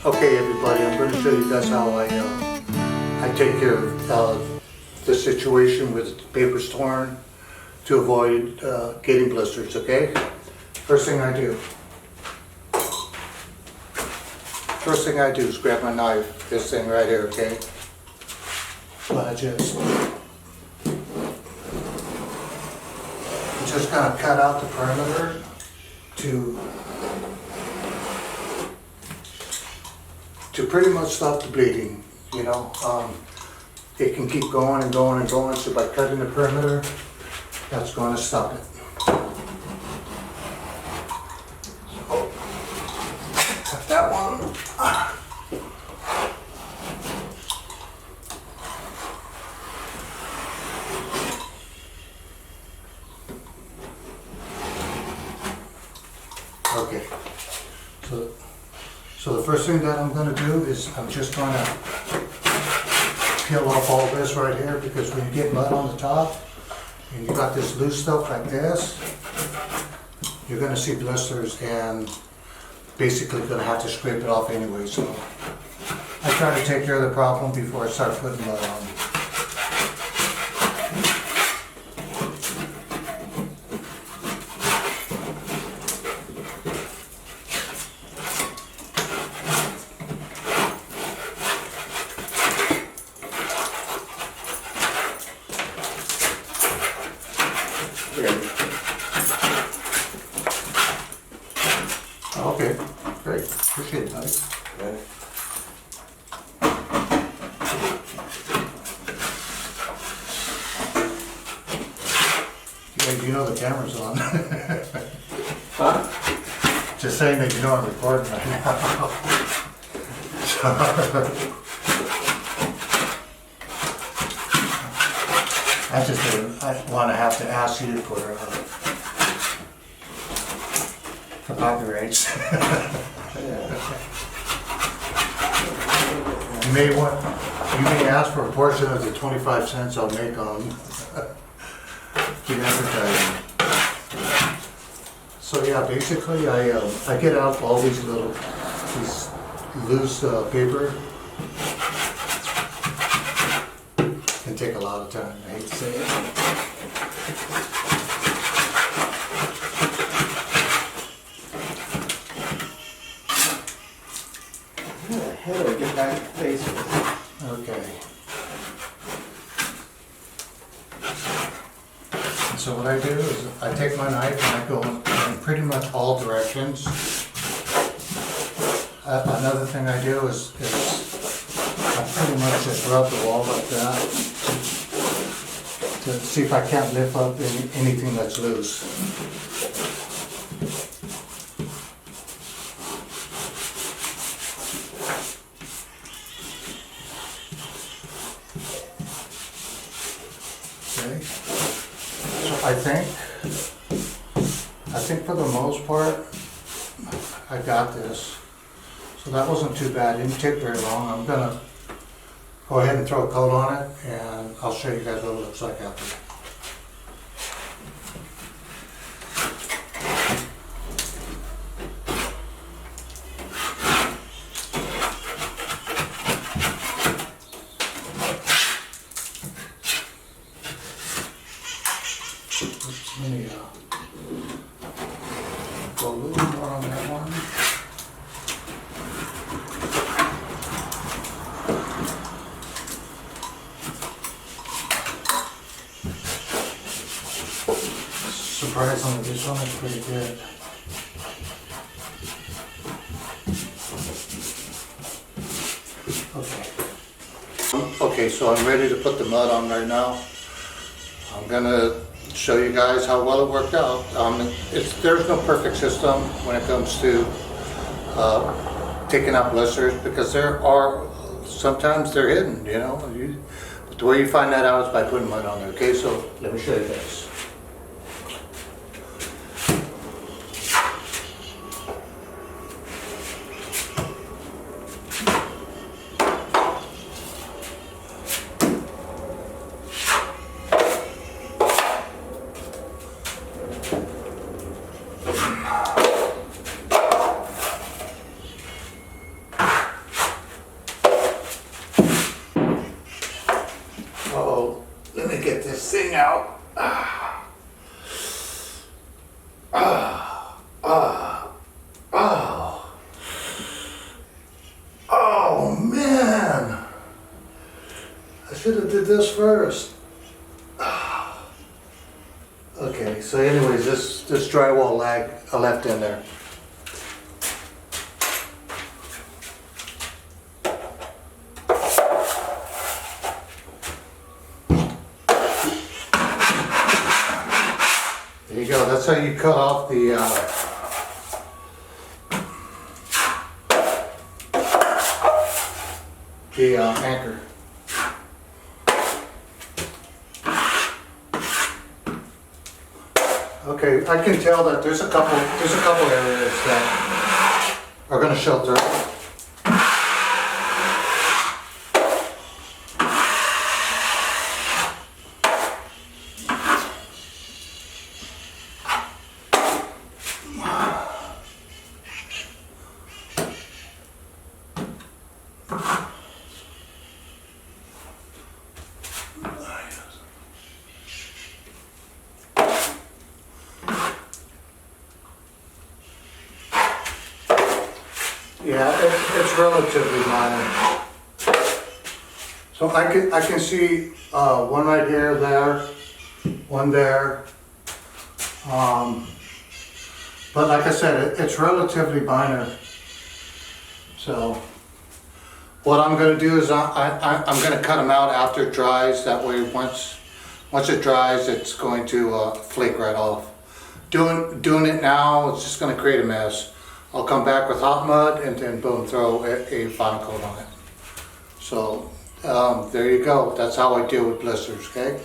Okay, everybody, I'm going to show you guys how I take care of the situation with the paper's torn to avoid getting blisters, okay? First thing I do is grab my knife, this thing right here, okay? I'm just gonna cut out the perimeter to pretty much stop the bleeding, you know. It can keep going and going and going, so by cutting the perimeter, that's going to stop it. So, cut that one. Okay, so the first thing that I'm going to do is I'm just going to peel off all this right here, because when you get mud on the top and you got this loose stuff like this, you're going to see blisters and basically going to have to scrape it off anyway. So I try to take care of the problem before I start putting mud on. Okay, great. Appreciate it, buddy. Okay. Yeah, you know the camera's on. Huh? Just saying that you know I'm recording right now. I want to have to ask you for copyrights. You may ask for a portion of the 25 cents I'll make on the advertising. So yeah, basically I get out all these loose paper. Can take a lot of time, I hate to say it. How do I get back to face with? Okay. So what I do is I take my knife and I go in pretty much all directions. Another thing I do is I pretty much just rub the wall like that to see if I can't lift up anything that's loose. Okay, so I think for the most part, I got this. So that wasn't too bad, it didn't take very long. I'm gonna go ahead and throw a coat on it, and I'll show you guys what it looks like after. Let me go a little more on that one. Surprisingly, this one is pretty good. Okay, so I'm ready to put the mud on right now. I'm gonna show you guys how well it worked out. There's no perfect system when it comes to taking out blisters, because sometimes they're hidden, you know. But the way you find that out is by putting mud on there. Okay, so let me show you guys. thing out. Oh man! I should have did this first. Okay, so anyways, this drywall lag I left in there. There you go, that's how you cut off the anchor. Okay, I can tell that there's a couple areas that are going to show through. Yeah, it's relatively minor. So I can see one right here, there, one there. But like I said, it's relatively minor. So what I'm going to do is I'm going to cut them out after it dries. That way, once it dries, it's going to flake right off. Doing it now, it's just going to create a mess. I'll come back with hot mud and then boom, throw a final coat on it. So there you go. That's how I deal with blisters, okay?